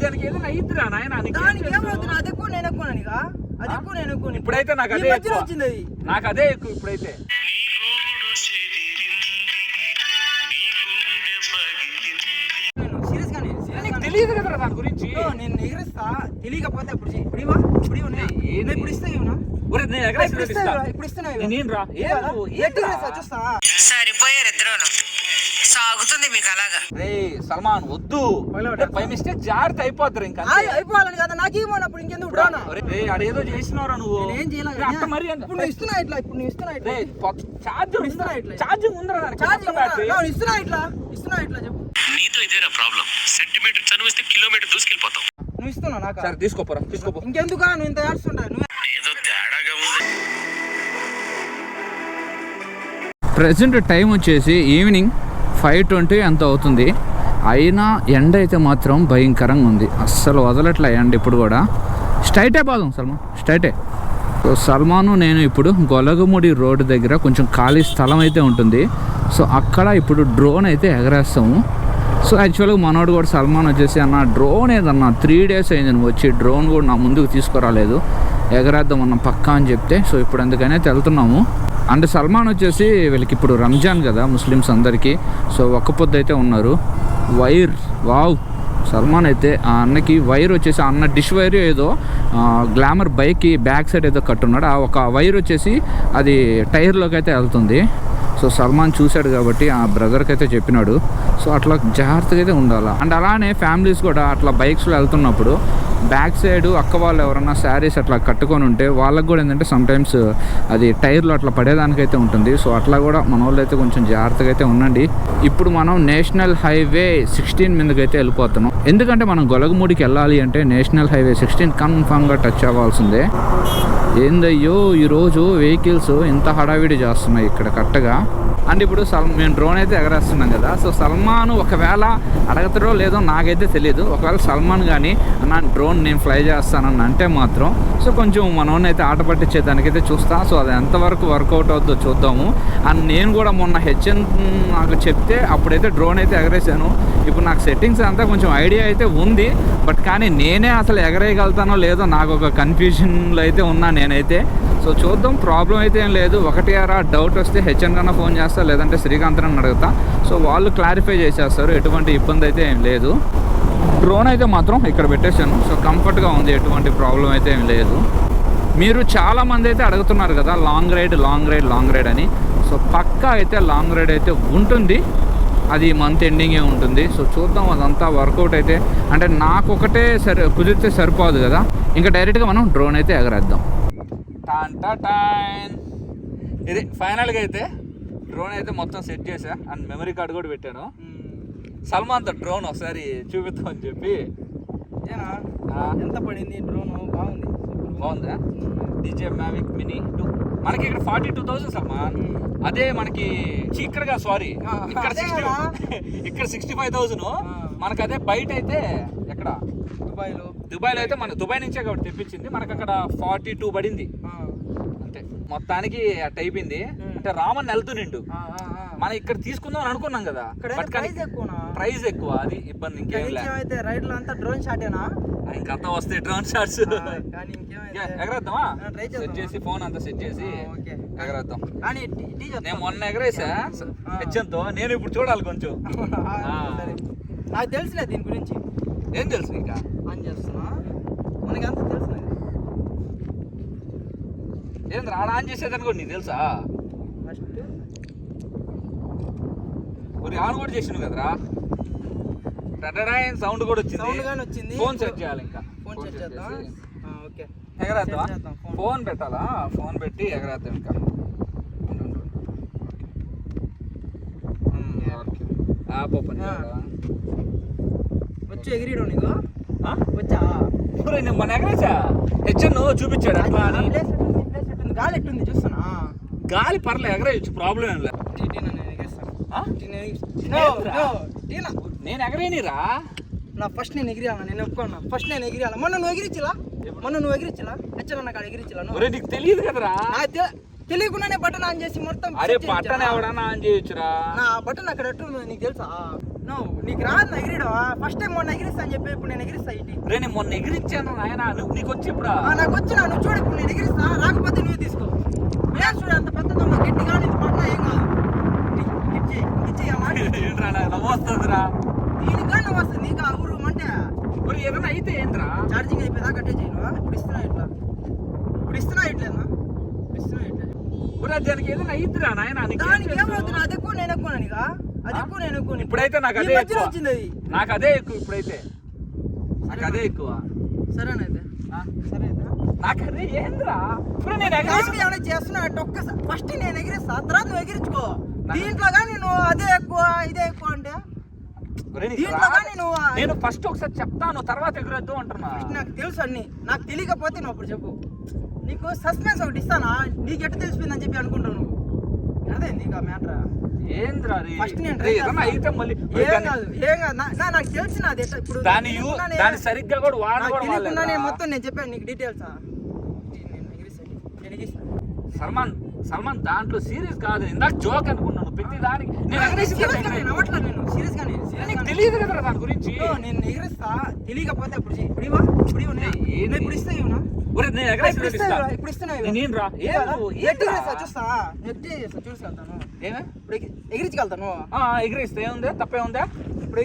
దానికి ఏదైనా అయ్యిద్దిరా నాయన. ఏమవుతుంది? అది ఎక్కువ నేను ఎక్కువ అది ఎక్కువ నేను ఎక్కువ. ఇప్పుడైతే నాకు అదే వచ్చింది, అది నాకు అదే ఎక్కువ ఇప్పుడైతే. తెలియదు కదా దాని గురించి. నేను ఎగరేస్తా, తెలియకపోతే ఇప్పుడు ఇస్తా చూస్తా. సరిపోయారు ఇద్దరు, సాగుతుంది మీకు అలాగా. సల్మాన్ వద్దు, బై మిస్టేక్ జాగ్రత్త అయిపోతారు. ఇంకా అయిపోవాలని కదా నాకేమన్నప్పుడు ఇంకెందుకు అదేదో చేసినవరా నువ్వు. ఏం చేయలేదు. ఇప్పుడు ఇస్తున్నా ఇట్లా, ఇప్పుడు ఇస్తున్నా ఇట్లా ఛార్జింగ్ ఉందరా ఇస్తున్నా ఇట్లా చెప్పు. నీతో ఇదేనా ప్రాబ్లం? సెంటీమీటర్ చనివిస్తే కిలోమీటర్ దూసుకెళ్ళిపోతావు. నువ్వు ఇస్తున్నా నాకు. సరే తీసుకోపోరా, తీసుకోపో. ఇంకెందుకు నువ్వు ఇంత ఏడుస్తుంటా? ఏదో తేడాగా ఉంది. ప్రెసెంట్ టైం వచ్చేసి ఈవినింగ్ 5:20 ఎంత అవుతుంది. అయినా ఎండ అయితే మాత్రం భయంకరంగా ఉంది, అస్సలు వదలట్లే ఎండ. ఇప్పుడు కూడా స్ట్రైటే పోదాం సల్మాన్, స్ట్రైటే. సో సల్మాను నేను ఇప్పుడు గొలగముడి రోడ్డు దగ్గర కొంచెం ఖాళీ స్థలం అయితే ఉంటుంది. సో అక్కడ ఇప్పుడు డ్రోన్ అయితే ఎగరేస్తాము. సో యాక్చువల్గా మనోడు కూడా సల్మాన్ వచ్చేసి అన్న డ్రోన్ ఏదన్నా 3 days అయింది నువ్వు వచ్చి, డ్రోన్ కూడా నా ముందుకు తీసుకురాలేదు, ఎగరేద్దాం అన్న పక్కా అని చెప్తే సో ఇప్పుడు అందుకనే వెళ్తున్నాము. అండ్ సల్మాన్ వచ్చేసి వీళ్ళకి ఇప్పుడు రంజాన్ కదా ముస్లిమ్స్ అందరికీ, సో ఒక్క పొద్దు అయితే ఉన్నారు. వైర్ వావ్, సల్మాన్ అయితే ఆ అన్నకి వైర్ వచ్చేసి అన్న డిష్ వైర్ ఏదో గ్లామర్ బైక్కి బ్యాక్ సైడ్ ఏదో కట్టున్నాడు. ఆ ఒక వైర్ వచ్చేసి అది టైర్లోకి అయితే వెళ్తుంది. సో సల్మాన్ చూశాడు కాబట్టి ఆ బ్రదర్కి అయితే చెప్పినాడు. సో అట్లా జాగ్రత్తగా అయితే ఉండాలి. అండ్ అలానే ఫ్యామిలీస్ కూడా అట్లా బైక్స్లో వెళ్తున్నప్పుడు బ్యాక్ సైడ్ అక్క వాళ్ళు ఎవరన్నా శారీస్ అట్లా కట్టుకొని ఉంటే వాళ్ళకి కూడా ఏంటంటే సమ్టైమ్స్ అది టైర్లో అట్లా పడేదానికైతే ఉంటుంది. సో అట్లా కూడా మన వాళ్ళు అయితే కొంచెం జాగ్రత్తగా అయితే ఉండండి. ఇప్పుడు మనం నేషనల్ హైవే 16 మీదకి అయితే వెళ్ళిపోతున్నాం. ఎందుకంటే మనం గొలగముడికి వెళ్ళాలి అంటే నేషనల్ హైవే 16 కన్ఫామ్గా టచ్ అవ్వాల్సిందే. ఏందయ్యో ఈరోజు వెహికల్స్ ఇంత హడావిడి చేస్తున్నాయి ఇక్కడ కరెక్ట్గా. అండ్ ఇప్పుడు మేము డ్రోన్ అయితే ఎగరేస్తున్నాం కదా. సో సల్మాన్ ఒకవేళ అడగతాడో లేదో నాకైతే తెలియదు. ఒకవేళ సల్మాన్ కానీ నా డ్రోన్ నేను ఫ్లై చేస్తానని అంటే మాత్రం సో కొంచెం మనోని అయితే ఆట పట్టించేదానికైతే చూస్తా. సో అది ఎంతవరకు వర్కౌట్ అవుతుందో చూద్దాము. అండ్ నేను కూడా మొన్న హెచ్ఎన్ నాకు చెప్తే అప్పుడైతే డ్రోన్ అయితే ఎగరేసాను. ఇప్పుడు నాకు సెట్టింగ్స్ అంతా కొంచెం ఐడియా అయితే ఉంది, బట్ కానీ నేనే అసలు ఎగరేయగలుగుతానో లేదో నాకు ఒక కన్ఫ్యూజన్లో అయితే ఉన్నా నేనైతే. సో చూద్దాం, ప్రాబ్లం అయితే ఏం లేదు. ఒకటి అరా డౌట్ వస్తే హెచ్ఎన్ కన్నా ఫోన్ చేస్తా, లేదంటే శ్రీకాంత్ అని అడుగుతా. సో వాళ్ళు క్లారిఫై చేసేస్తారు, ఎటువంటి ఇబ్బంది అయితే ఏం లేదు. డ్రోన్ అయితే మాత్రం ఇక్కడ పెట్టేశాను. సో కంఫర్ట్గా ఉంది, ఎటువంటి ప్రాబ్లం అయితే ఏం లేదు. మీరు చాలామంది అయితే అడుగుతున్నారు కదా లాంగ్ రైడ్ అని. సో పక్కా అయితే లాంగ్ రైడ్ అయితే ఉంటుంది, అది మంత్ ఎండింగే ఉంటుంది. సో చూద్దాం అదంతా వర్కౌట్ అయితే. అంటే నాకు ఒకటే కుదిరితే సరిపోదు కదా, ఇంకా డైరెక్ట్గా మనం డ్రోన్ అయితే ఎగరేద్దాం. ఇది ఫైనల్గా అయితే డ్రోన్ అయితే మొత్తం సెట్ చేసా. అండ్ మెమరీ కార్డు కూడా పెట్టాను. సల్మాన్తో డ్రోన్ ఒకసారి చూపిద్దామని చెప్పి. ఎంత పడింది డ్రోన్? బాగుందా? DJI Mavic Mini 2 మనకి ఇక్కడ 42,000 సల్మాన్. అదే మనకి ఇక్కడ 65,000. మనకు అదే బయట అయితే ఎక్కడ దుబాయ్లో అయితే మన దుబాయ్ నుంచే కాబట్టి తెప్పించింది. మనకు అక్కడ 42 పడింది అంతే. మొత్తానికి అట్ అయిపోయింది. అంటే రామన్ వెళ్తుండు. మనం ఇక్కడ తీసుకుందాం అని అనుకున్నాం కదా, ప్రైస్ ఎక్కువ, అది ఇబ్బంది. ఇంకేం లేదు. రైడ్లో అంతా డ్రోన్ షాటేనా? ఇంకంతా వస్తాయి డ్రోన్ షాట్స్. ఎగరేద్దామా? సెట్ చేసి ఫోన్ అంతా సెట్ చేసి ఎగరేద్దాం. నేను మొన్న ఎగరేసా హెచ్ఎన్తో. నేను ఇప్పుడు చూడాలి కొంచెం. నాకు తెలుసులే దీని గురించి. ఏం తెలుసు ఇంకా అని చేస్తున్నా, మనకి అంత తెలుసు. ఏంద్ర ఆడ ఆన్ చేసేదని కూడా నీకు తెలుసా? ఫస్ట్ ఆన్ కూడా చేసినావు కదరా. సౌండ్ కూడా వచ్చింది. ఫోన్ సెట్ చేయాలి. ఇంకా ఫోన్ సెట్ చేద్దాం. ఓకే ఎగరేద్దాం. ఫోన్ పెట్టాలా? ఫోన్ పెట్టి ఎగరేద్దాం. ఇంకా యాప్ ఓపెన్ వచ్చి ఎగిరియడం నీకు వచ్చా? నేను మన ఎగరేసా. హెచ్ఎన్ చూపించాడు అట్లా అని. గాలి ఎట్టుంది చూస్తున్నా. గాలి పర్లే, ఎగరేయచ్చు, ప్రాబ్లం ఏం లేదు. నేను ఎగరేనిరా. నా ఫస్ట్ నేను ఎగిరియాలా? నేను ఒప్పుకున్నా. ఫస్ట్ నేను ఎగిరియాలా? మొన్న నువ్వు ఎగిరిచ్చిలా హెచ్చరన్న కాడ ఎగిరిచ్చిలా? నీకు తెలియదు కదరా. తెలియకుండానే బటన్ ఆన్ చేసి మొత్తం. అరే బటన్ ఎవడన్నా ఆన్ చేయొచ్చురా. నా బటన్ అక్కడ ఎట్టు నీకు తెలుసా? నువ్వు నీకు రాదు ఎగిరియడం ఫస్ట్ టైం మొన్న ఎగిరిస్తా అని చెప్పి ఇప్పుడు నేను ఎగిరిస్తా ఇటు రే నేను మొన్న ఎగిరించాను నాయన నీకు వచ్చి ఇప్పుడు నాకు వచ్చినా నువ్వు చూడు ఇప్పుడు నేను ఎగిరిస్తా రాకపోతే నువ్వు తీసుకో నేను చూడు అంత పెద్ద దొంగ గట్టిగా నీకు పట్ల ఏం కాదు నవ్వొస్తుందిరా దీనిగా నువ్వు వస్తుంది నీకు ఆ ఊరు అంటే ఏదైనా అయితే ఏంద్రా ఛార్జింగ్ అయిపోయేదా కట్టే చేయను ఇప్పుడు ఇస్తున్నా ఇట్లా ఇప్పుడు ఇస్తున్నా ఇట్లేనా ఇస్తున్నా ఇట్లా దానికి ఏదైనా అయిద్దిరా నాయన దానికి ఏమవుతుంది అది ఎక్కువ నేను ఎక్కువ నీగా అది ఎక్కువ నేను ఎక్కువ ఇప్పుడైతే నాకు అదే ఎక్కువ వచ్చింది అది నాకు అదే ఎక్కువ ఇప్పుడైతే నాకు అదే ఎక్కువ సరేనైతే సరే అయితే నాకు అదే ఏంద్రా ఇప్పుడు నేను ఏమైనా చేస్తున్నా ఒక్కసారి ఫస్ట్ నేను ఎగిరిస్తా తర్వాత నువ్వు ఎగిరించుకో దీంట్లో కానీ నువ్వు అదే ఎక్కువ ఇదే ఎక్కువ అంటే దీంట్లో కానీ నువ్వు నేను ఫస్ట్ ఒకసారి చెప్తాను తర్వాత ఎగురొద్దు అంటున్నా నాకు తెలుసు అన్ని నాకు తెలియకపోతే నువ్వు అప్పుడు చెప్పు నీకు సస్పెన్స్ ఒకటి ఇస్తానా నీకు ఎట్లా తెలిసిపోయిందని చెప్పి అనుకుంటావు నువ్వు అదే నీకు ఆ మ్యాటర్ ఏంద్రా ఫస్ట్ నేను అయితే మళ్ళీ ఏం కాదు నాకు తెలిసిన అది ఇప్పుడు దాని సరిగ్గా కూడా తెలియకుండా నేను మొత్తం నేను చెప్పాను నీకు డీటెయిల్స్ సల్మాన్ దాంట్లో సీరియస్ కాదు ఇందాక జోక్ అనుకున్నాను ప్రతి దానికి నేను తెలియదు కదా దాని గురించి నేను ఎగిరిస్తా తెలియకపోతే అప్పుడు ఇప్పుడు ఇస్తా ఇప్పుడు చూస్తా చూసుకెళ్తాను ఎగిరించగలుగుతాను ఎగిరిస్తే ఏముందా తప్పే ఉందా ఇప్పుడు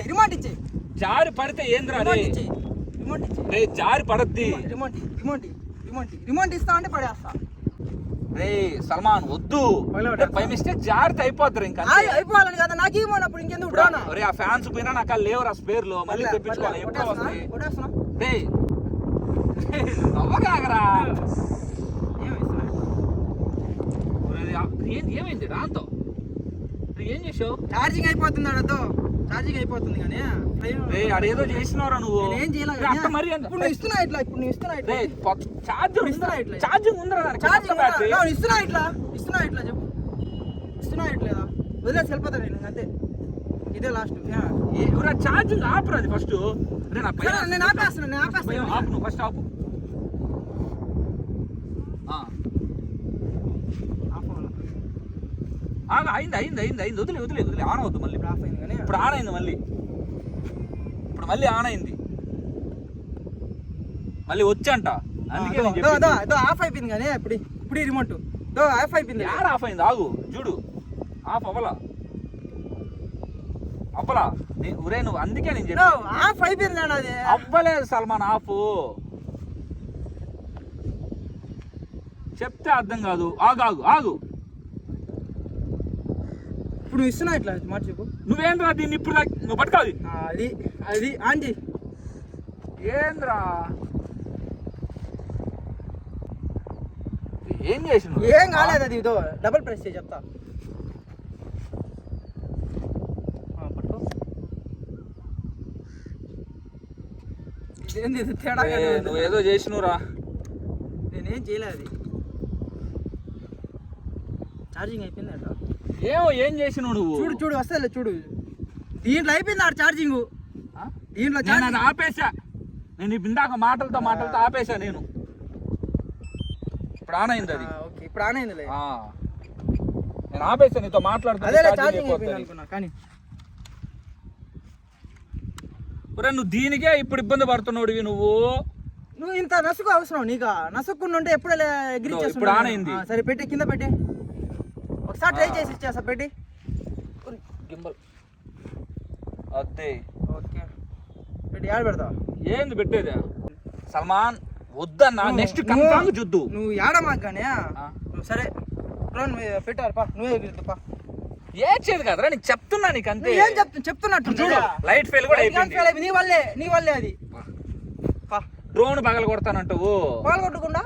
రిమోట్ ఇచ్చే జారి పడితే ఏంద్రా రే జారి పడద్ది రిమోట్ ఇస్తా అంటే పడేస్తా రే సల్మాన్ వద్దు బై మిస్టేక్ జారితే అయిపోతారు ఇంకా అయిపోవాలని కదా నాకు ఏమన్నప్పుడు ఇంకెందుకు రే ఆ ఫ్యాన్స్ పోయినా నాకు లేవురా స్పేర్లు మళ్ళీ తెప్పించుకోవాలి ఎప్పుడో వస్తాయి నవ్వగాగరా ఏమైంది రాంతో ఏం చేసావు ఛార్జింగ్ అయిపోతుంది అడతో ఛార్జింగ్ అయిపోతుంది కానీ అదేదో చేసినవరా నువ్వు ఏం చేయలేదు మరి ఇప్పుడు ఇస్తున్నా ఇట్లా ఛార్జింగ్ ఉందిరా ఇస్తున్నా ఇట్లా చెప్పు ఇస్తున్నా ఇట్లేదా వదిలేసి వెళ్ళిపోతా నేను అంతే ఇదే లాస్ట్ ఛార్జింగ్ ఆపురా అది ఫస్ట్ నేను ఆపేస్తున్నా ఆపు నువ్వు ఫస్ట్ ఆపు అయింది వదిలే ఆన్ అవుద్దు మళ్ళీ ఇప్పుడు ఆన్ అయింది మళ్ళీ ఆన్ అయింది మళ్ళీ వచ్చంట అందుకే ఆఫ్ అయిపోయింది కానీ ఇప్పుడు రిమోట్ ఆఫ్ అయిపోయింది యాడ్ ఆఫ్ అయింది ఆగు చూడు ఆఫ్ అవ్వలా ఒరే నువ్వు అందుకే నేను చెప్పాను ఆఫ్ అయిపోయింది అది అవ్వలేదు సల్మాన్ ఆఫ్ చెప్తే అర్థం కాదు ఆగు ఇప్పుడు నువ్వు ఇస్తున్నా ఇట్లా మాట చెప్పు నువ్వేంద్రా దీన్ని ఇప్పుడు నువ్వు పట్టుకోవాలి అది ఆంటీ ఏంద్రా ఏం చేసిన ఏం కాలేదు అది ఇదో డబుల్ ప్రెస్ చేసి చెప్తా ఇదేంది తేడా నువ్వు ఏదో చేసినవురా నేనేం చేయలేదు అది ఛార్జింగ్ అయిపోయింది అట్లా ఏం చేసినావు నువ్వు చూడు వస్తలే చూడు దీంట్లో అయిపోయింది ఆ ఛార్జింగ్ దీంట్లో అది ఆపేసా నేను ఇందాక మాటలతో ఆపేసా నేను ఇప్పుడు ఆన్ అయింది అది ఓకే ఇప్పుడు ఆన్ అయిందిలే నేను ఆపేసా నీతో మాట్లాడుతున్నా కానీ నువ్వు దీనికే ఇప్పుడు ఇబ్బంది పడుతున్నావు నువ్వు ఇంత నసుకు అవసరం నీకా నసుక్కుండా ఉంటే ఎప్పుడు ఎగిరి ఇప్పుడు ఆన్ అయింది సరే పెట్టి కింద పెట్టి ఒకసారి ట్రై చేసి ఇచ్చేస్తా పెట్టి గింబల్ అదే ఓకే పెట్టి యాడ్ పెడతావా ఏంది పెట్టేది సల్మాన్ వద్దన్నా నెక్స్ట్ కన్ఫర్మ్ చూద్దు నువ్వు యాడమాకు కానీ నువ్వు సరే డ్రోన్ పెట్టారు పా నువ్వే ఎగురుతు పా ఏం చేయదు కదరా నీకు చెప్తున్నా నీకు అంతే ఏం చెప్తున్నట్టు చూడు లైట్ ఫెయిల్ కూడా అయిపోయింది నీ వల్లే అది డ్రోన్ పగల కొడతానంటావు పాలు కొట్టకుండా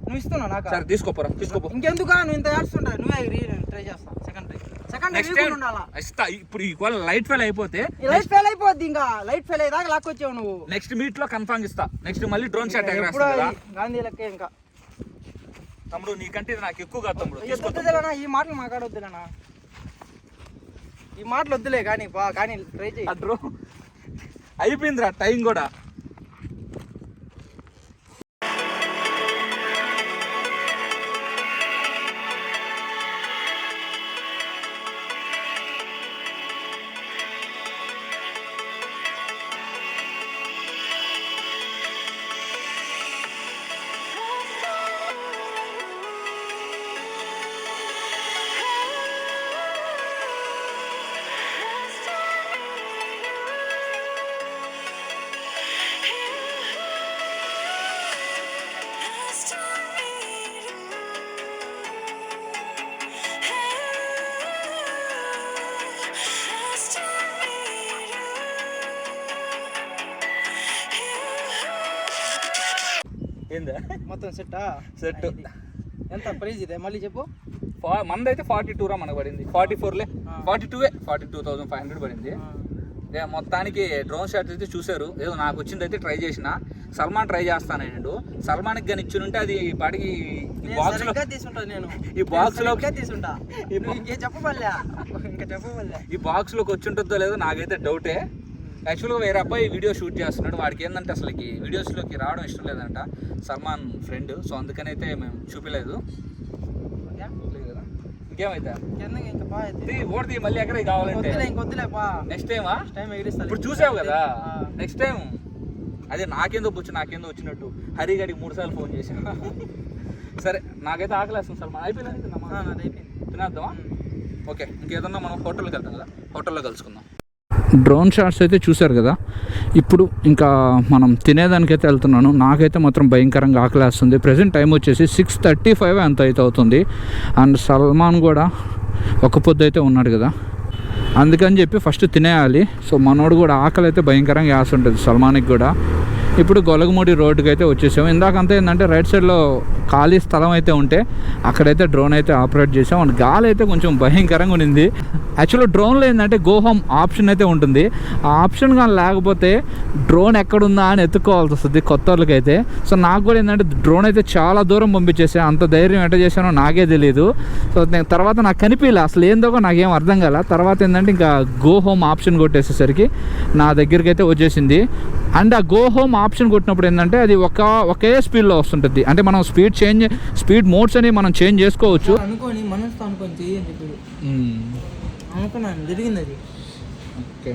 నువ్వు ఇస్తున్నా నాకు సరే తీసుకోపో ఇంకెందుకు నువ్వు ఇంత ఏడుస్తుంటా నువ్వే ట్రై చేస్తా సెకండ్ ఉండాలా ఇప్పుడు ఈక్వల్ లైట్ ఫెయిల్ అయిపోతే లైట్ ఫెయిల్ అయిపోద్ది ఇంకా లైట్ ఫెయిల్ అయ్యేదాకా లాక్కొచ్చావు నువ్వు నెక్స్ట్ మీట్ లో కన్ఫర్మ్ ఇస్తా నెక్స్ట్ మళ్ళీ డ్రోన్ షాట్ గాంధీ లెక్క ఇంకా తమ్ముడు నీకంటే ఇది నాకు ఎక్కువ కాదు తమ్ముడు వద్దులేనా ఈ మాటలు మాట్లాడొద్దులేనా ఈ మాటలు వద్దులే కానీ ట్రై చేయి అయిపోయిందిరా టైం కూడా. ఏందా మొత్తం సెట్టా? సెట్ ఎంత ప్రైజ్ ఇదే మళ్ళీ చెప్పు. మనదైతే 42 రా మనకు పడింది. 44లే 42,500 పడింది. మొత్తానికి డ్రోన్ షాట్ అయితే చూసారు. ఏదో నాకు వచ్చింది అయితే ట్రై చేసిన. సల్మాన్ ట్రై చేస్తానండు. సల్మాన్కి కానీ ఇచ్చుంటే అది పాటికి బాక్స్ లో తీసుకుంటాను నేను. ఈ బాక్స్ లో తీసుకుంటా. ఇంకేం చెప్పమల్లా, ఇంకా చెప్పమల్లా. ఈ బాక్స్ లోకి వచ్చి ఉంటుందో లేదో నాకైతే డౌటే. యాక్చువల్గా వేరే అబ్బాయి వీడియో షూట్ చేస్తున్నాడు. వాడికి ఏంటంటే అసలుకి వీడియోస్లోకి రావడం ఇష్టం లేదంట, సల్మాన్ ఫ్రెండ్. సో అందుకని అయితే మేము చూపించలేదు. ఇంకేమైతే ఓడిది మళ్ళీ ఎక్కడ కావాలంటే నెక్స్ట్ టైమా ఇప్పుడు చూసావు కదా, నెక్స్ట్ టైం అదే నాకేందో నాకేందో వచ్చినట్టు హరిగడికి 3 సార్లు ఫోన్ చేశాను. సరే నాకైతే ఆకలేస్తుంది సల్మాన్. అయిపోయింది తినేద్దామా? ఓకే, ఇంకేదన్నా మనం హోటల్కి వెళ్తాం కదా, హోటల్లో కలుసుకుందాం. డ్రోన్ షాట్స్ అయితే చూశారు కదా. ఇప్పుడు ఇంకా మనం తినేదానికైతే వెళ్తున్నాను. నాకైతే మాత్రం భయంకరంగా ఆకలేస్తుంది. ప్రజెంట్ టైం వచ్చేసి 6:35 అంత అయితే అవుతుంది. అండ్ సల్మాన్ కూడా ఒక పొద్దు అయితే ఉన్నాడు కదా, అందుకని చెప్పి ఫస్ట్ తినేయాలి. సో మనోడు కూడా ఆకలి అయితే భయంకరంగా వేస్తుంటుంది సల్మాన్కి కూడా. ఇప్పుడు గొలగమూడి రోడ్డుకి అయితే వచ్చేసాము. ఇందాకంతా ఏంటంటే రైట్ సైడ్లో ఖాళీ స్థలం అయితే ఉంటే అక్కడైతే డ్రోన్ అయితే ఆపరేట్ చేసాం. అండ్ గాలి అయితే కొంచెం భయంకరంగా ఉండింది. యాక్చువల్గా డ్రోన్లో ఏంటంటే గో హోమ్ ఆప్షన్ అయితే ఉంటుంది. ఆ ఆప్షన్ కానీ లేకపోతే డ్రోన్ ఎక్కడుందా అని ఎత్తుకోవాల్సి వస్తుంది కొత్త వాళ్ళకైతే. సో నాకు కూడా ఏంటంటే డ్రోన్ అయితే చాలా దూరం పంపించేసాను. అంత ధైర్యం ఎట్ట చేశానో నాకే తెలియదు. సో తర్వాత నాకు కనిపించలే అసలు ఏందో నాకేం అర్థం కాల. తర్వాత ఏంటంటే ఇంకా గో హోమ్ ఆప్షన్ కొట్టేసేసరికి నా దగ్గరికి అయితే వచ్చేసింది. అండ్ ఆ గో హోమ్ ఆప్షన్ కొట్టినప్పుడు ఏంటంటే అది ఒకే స్పీడ్లో వస్తుంటుంది. అంటే మనం స్పీడ్ మోడ్స్ అని మనం చేంజ్ చేసుకోవచ్చు. అనుకోని మనసుతో అనుకొని చెయ్యని చెప్పి అనుకున్నాను, జరిగింది అది. ఓకే,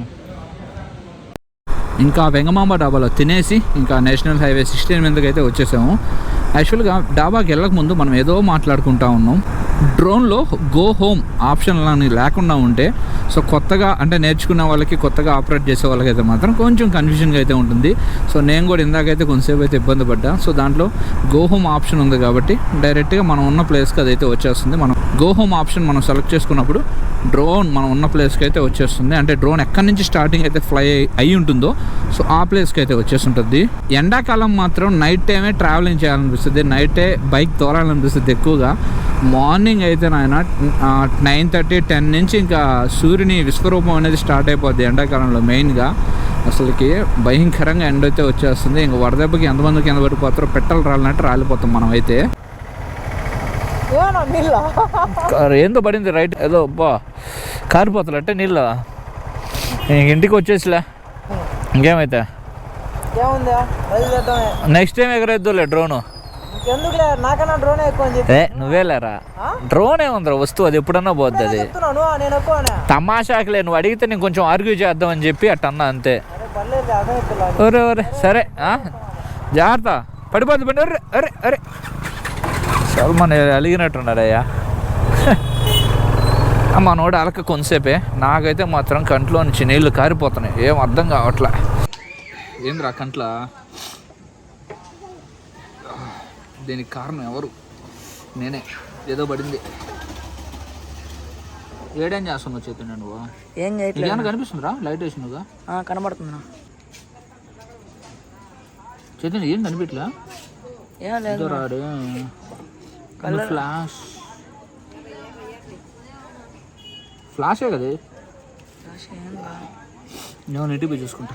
ఇంకా వెంగమాంబ డాబాలో తినేసి ఇంకా నేషనల్ హైవే 16 మీదకి అయితే వచ్చేసాము. యాక్చువల్గా డాబాకి వెళ్ళక ముందు మనం ఏదో మాట్లాడుకుంటా ఉన్నాం. డ్రోన్లో గో హోమ్ ఆప్షన్లని లేకుండా ఉంటే సో కొత్తగా అంటే నేర్చుకున్న వాళ్ళకి, కొత్తగా ఆపరేట్ చేసే వాళ్ళకైతే మాత్రం కొంచెం కన్ఫ్యూజన్గా అయితే ఉంటుంది. సో నేను కూడా ఇందాకైతే కొంతసేపు అయితే ఇబ్బంది పడ్డా. సో దాంట్లో గో హోమ్ ఆప్షన్ ఉంది కాబట్టి డైరెక్ట్గా మనం ఉన్న ప్లేస్కి అదైతే వచ్చేస్తుంది. మనం గో హోమ్ ఆప్షన్ మనం సెలెక్ట్ చేసుకున్నప్పుడు డ్రోన్ మనం ఉన్న ప్లేస్కి అయితే వచ్చేస్తుంది. అంటే డ్రోన్ ఎక్కడి నుంచి స్టార్టింగ్ అయితే ఫ్లై అయ్యి ఉంటుందో సో ఆ ప్లేస్కి అయితే వచ్చేస్తుంటుంది. ఎండాకాలం మాత్రం నైట్ టైమే ట్రావెలింగ్ చేయాలనిపిస్తుంది, నైటే బైక్ తోలాలనిపిస్తుంది ఎక్కువగా. మార్నింగ్ అయితే నాయన 9:30, 10 నుంచి ఇంకా సూర్యుని విశ్వరూపం అనేది స్టార్ట్ అయిపోద్ది ఎండాకాలంలో మెయిన్గా. అసలుకి భయంకరంగా ఎండ అయితే వచ్చేస్తుంది. ఇంకా వడదెబ్బకి ఎంతమందికి ఎంత పడిపోతారో పెట్టలు రాలినట్టు రాలిపోతాం మనం అయితే. ఏందో పడింది రైట్, ఏదో అబ్బా కారిపోతాలంటే నీళ్ళు. ఇంటికి వచ్చేసిలే, ఇంకేమైతే నెక్స్ట్ టైం ఎగరేద్దులే డ్రోను. నాకన్నా డ్రోనే ఎక్కువ అని చెప్పి నువ్వేలేరా, డ్రోనే ఉందిరా వస్తువు, అది ఎప్పుడన్నా పోద్ది. అది తమాషాకులే, నువ్వు అడిగితే నేను కొంచెం ఆర్గ్యూ చేద్దామని చెప్పి అట్టన్నా అంతే. ఒరే సరే జాగ్రత్త, పడిపోద్ది బండి. అరే అరే సల్మాన్ అలిగినట్టున్నాడయ్యా. మనోడు అలక కొంతసేపే, నాకైతే మాత్రం కంట్లో నుంచి నీళ్లు కారిపోతున్నాయి, ఏం అర్థం కావట్లే. ఏంద్రా కంట్ల, దీనికి కారణం ఎవరు? నేనే, ఏదో పడింది. ఏడేం చేస్తున్నావు చైతన్య నువ్వు? ఏం చేయట్లేదు. కనిపిస్తుందిరా లైట్ వేసినగా? కనబడుతుందా చైతన్య? ఏం కనిపించలే, ఏం లేదు. రాడు ఫ్లాషే కదా. నేను ఇంటికి పోయి చూసుకుంటా.